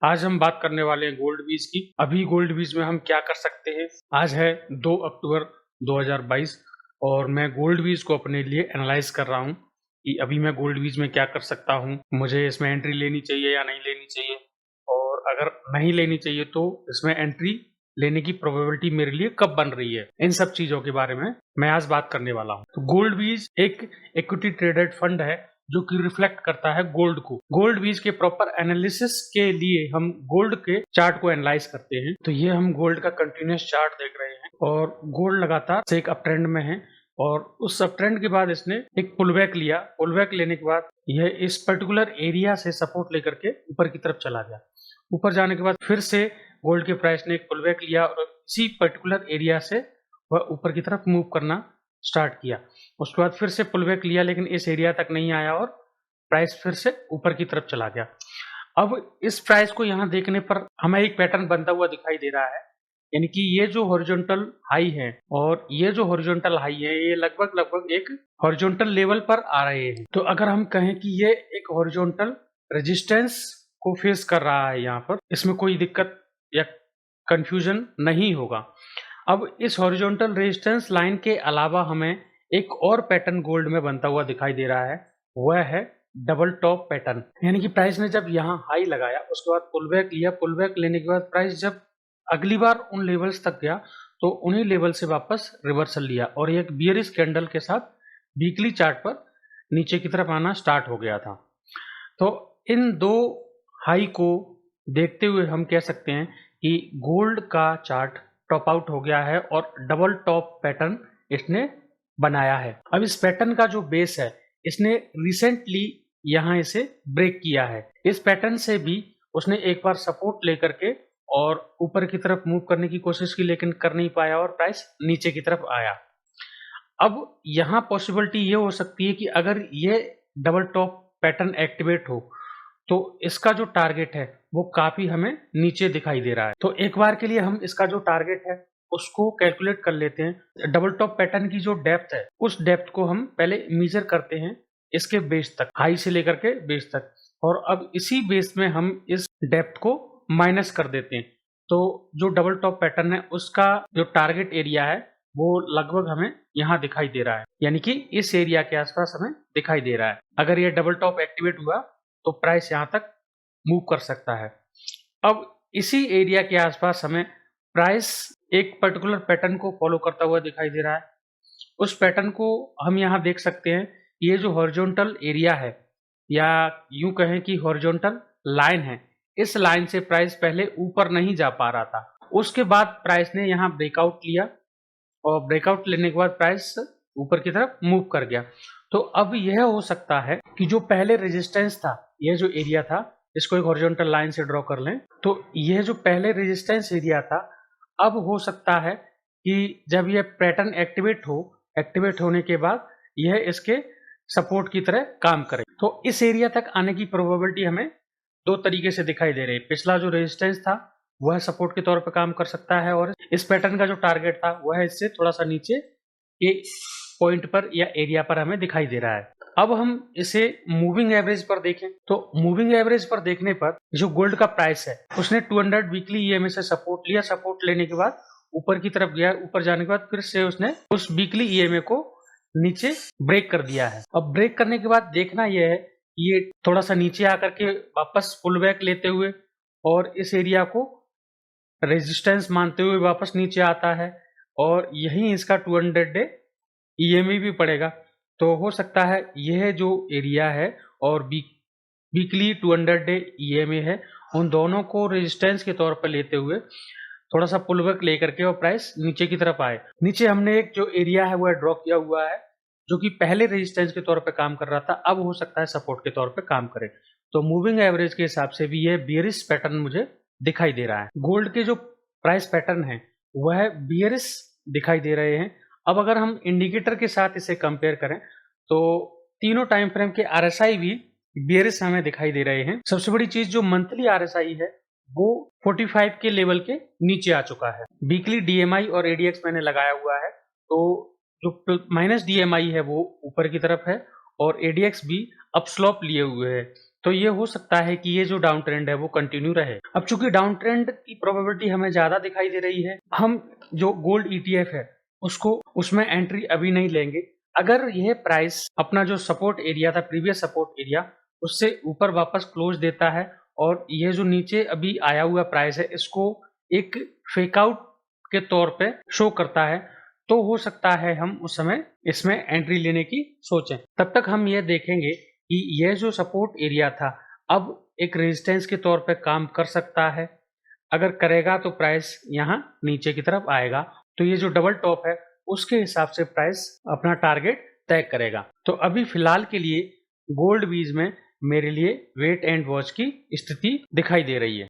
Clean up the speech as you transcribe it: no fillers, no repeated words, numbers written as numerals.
आज हम बात करने वाले हैं गोल्ड बीज की। अभी गोल्ड बीज में हम क्या कर सकते हैं। आज है 2 अक्टूबर 2022 और मैं गोल्ड बीज को अपने लिए एनालाइज कर रहा हूं कि अभी मैं गोल्ड बीज में क्या कर सकता हूं, मुझे इसमें एंट्री लेनी चाहिए या नहीं लेनी चाहिए, और अगर नहीं लेनी चाहिए तो इसमें एंट्री लेने की प्रोबेबिलिटी मेरे लिए कब बन रही है। इन सब चीजों के बारे में मैं आज बात करने वाला हूं। तो गोल्ड बीज एक इक्विटी ट्रेडेड फंड है जो कि रिफ्लेक्ट करता है गोल्ड को। गोल्ड बीज के प्रॉपर एनालिसिस के लिए हम गोल्ड के चार्ट को एनालाइज करते हैं। तो ये हम गोल्ड का कंटिन्यूस चार्ट देख रहे हैं और गोल्ड लगातार से एक अप ट्रेंड में है और उस अप ट्रेंड के बाद इसने एक पुलबैक लिया। पुलबैक लेने के बाद यह इस पर्टिकुलर एरिया से सपोर्ट लेकर के ऊपर की तरफ चला गया। ऊपर जाने के बाद फिर से गोल्ड के प्राइस ने एक पुलबैक लिया और इसी पर्टिकुलर एरिया से वह ऊपर की तरफ मूव करना स्टार्ट किया। उसके बाद फिर से पुलबैक लिया लेकिन इस एरिया तक नहीं आया और प्राइस फिर से ऊपर की तरफ चला गया। अब इस प्राइस को यहाँ देखने पर हमें एक पैटर्न बनता हुआ दिखाई दे रहा है, यानी कि ये जो हॉरिजॉन्टल हाई है और ये जो हॉरिजॉन्टल हाई है ये लगभग एक हॉरिजॉन्टल लेवल पर आ रहे हैं। तो अगर हम कहें कि ये एक हॉरिजॉन्टल रेजिस्टेंस को फेस कर रहा है, यहाँ पर इसमें कोई दिक्कत या कंफ्यूजन नहीं होगा। अब इस हॉरिजॉन्टल रेजिस्टेंस लाइन के अलावा हमें एक और पैटर्न गोल्ड में बनता हुआ दिखाई दे रहा है, वह है डबल टॉप पैटर्न। यानी कि प्राइस ने जब यहाँ हाई लगाया उसके बाद पुलबैक लिया। पुलबैक लेने के बाद प्राइस जब अगली बार उन लेवल्स तक गया तो उन्हीं लेवल से वापस रिवर्सल लिया और एक बियरिश कैंडल के साथ वीकली चार्ट पर नीचे की तरफ आना स्टार्ट हो गया था। तो इन दो हाई को देखते हुए हम कह सकते हैं कि गोल्ड का चार्ट टॉप आउट हो गया है और डबल टॉप पैटर्न इसने बनाया है। अब इस पैटर्न का जो बेस है इसने रिसेंटली यहाँ इसे ब्रेक किया है। इस पैटर्न से भी उसने एक बार सपोर्ट लेकर के और ऊपर की तरफ मूव करने की कोशिश की लेकिन कर नहीं पाया और प्राइस नीचे की तरफ आया। अब यहाँ पॉसिबिलिटी ये हो सकती है कि अगर ये डबल टॉप पैटर्न एक्टिवेट हो तो इसका जो टारगेट है वो काफी हमें नीचे दिखाई दे रहा है। तो एक बार के लिए हम इसका जो टारगेट है उसको कैलकुलेट कर लेते हैं। डबल टॉप पैटर्न की जो डेप्थ है उस डेप्थ को हम पहले मेजर करते हैं इसके बेस तक, हाई से लेकर के बेस तक, और अब इसी बेस में हम इस डेप्थ को माइनस कर देते हैं। तो जो डबल टॉप पैटर्न है उसका जो टारगेट एरिया है वो लगभग हमें यहाँ दिखाई दे रहा है, यानी कि इस एरिया के आसपास हमें दिखाई दे रहा है। अगर ये डबल टॉप एक्टिवेट हुआ तो प्राइस यहाँ तक मूव कर सकता है। अब इसी एरिया के आसपास हमें प्राइस एक पर्टिकुलर पैटर्न को फॉलो करता हुआ दिखाई दे रहा है। उस पैटर्न को हम यहाँ देख सकते हैं। ये जो हॉरिजॉन्टल एरिया है या यूं कहें कि हॉरिजॉन्टल लाइन है, इस लाइन से प्राइस पहले ऊपर नहीं जा पा रहा था। उसके बाद प्राइस ने यहाँ ब्रेकआउट लिया और ब्रेकआउट लेने के बाद प्राइस ऊपर की तरफ मूव कर गया। तो अब यह हो सकता है कि जो पहले रेजिस्टेंस था, यह जो एरिया था, इसको एक हॉरिजॉन्टल लाइन से ड्रॉ कर लें, तो यह जो पहले रेजिस्टेंस एरिया था अब हो सकता है कि जब यह पैटर्न एक्टिवेट होने के बाद यह इसके सपोर्ट की तरह काम करे। तो इस एरिया तक आने की प्रोबेबिलिटी हमें दो तरीके से दिखाई दे रही है। पिछला जो रेजिस्टेंस था वह सपोर्ट के तौर पर काम कर सकता है और इस पैटर्न का जो टारगेट था वह इससे थोड़ा सा नीचे के पॉइंट पर या एरिया पर हमें दिखाई दे रहा है। अब हम इसे मूविंग एवरेज पर देखें तो मूविंग एवरेज पर देखने पर जो गोल्ड का प्राइस है उसने 200 वीकली ईएमए से सपोर्ट लिया। सपोर्ट लेने के बाद ऊपर की तरफ गया। ऊपर जाने के बाद फिर से उसने उस वीकली ईएमए को नीचे ब्रेक कर दिया है। अब ब्रेक करने के बाद देखना यह है कि ये थोड़ा सा नीचे आकर के वापस पुल बैक लेते हुए और इस एरिया को रेजिस्टेंस मानते हुए वापस नीचे आता है और यही इसका 200 डे ईएमए भी पड़ेगा। तो हो सकता है यह जो एरिया है और वीकली 200 डे ईएमए है, उन दोनों को रेजिस्टेंस के तौर पर लेते हुए थोड़ा सा पुलबैक लेकर के और प्राइस नीचे की तरफ आए। नीचे हमने एक जो एरिया है वो ड्रॉ किया हुआ है जो कि पहले रेजिस्टेंस के तौर पर काम कर रहा था, अब हो सकता है सपोर्ट के तौर पर काम करे। तो मूविंग एवरेज के हिसाब से भी यह बियरिश पैटर्न मुझे दिखाई दे रहा है। गोल्ड के जो प्राइस पैटर्न है वह बियरिश दिखाई दे रहे हैं। अब अगर हम इंडिकेटर के साथ इसे कंपेयर करें तो तीनों टाइम फ्रेम के आरएसआई भी बियरिश हमें दिखाई दे रहे हैं। सबसे बड़ी चीज जो मंथली आरएसआई है वो 45 के लेवल के नीचे आ चुका है। वीकली डीएमआई और एडीएक्स मैंने लगाया हुआ है, तो जो माइनस डीएमआई है वो ऊपर की तरफ है और एडीएक्स भी अपस्लोप लिए हुए है। तो ये हो सकता है कि ये जो डाउन ट्रेंड है वो कंटिन्यू रहे। अब चूंकि डाउन ट्रेंड की प्रोबेबिलिटी हमें ज्यादा दिखाई दे रही है, हम जो गोल्ड ETF है उसमें एंट्री अभी नहीं लेंगे। अगर यह प्राइस अपना जो सपोर्ट एरिया था, प्रीवियस सपोर्ट एरिया, उससे ऊपर वापस क्लोज देता है और ये जो नीचे अभी आया हुआ प्राइस है इसको एक फेक आउट के तौर पे शो करता है, तो हो सकता है हम उस समय इसमें एंट्री लेने की सोचें। तब तक हम ये देखेंगे कि यह जो सपोर्ट एरिया था अब एक रेजिस्टेंस के तौर पे काम कर सकता है। अगर करेगा तो प्राइस यहाँ नीचे की तरफ आएगा, तो ये जो डबल टॉप है उसके हिसाब से प्राइस अपना टारगेट तय करेगा। तो अभी फिलहाल के लिए गोल्ड बीज में मेरे लिए वेट एंड वॉच की स्थिति दिखाई दे रही है।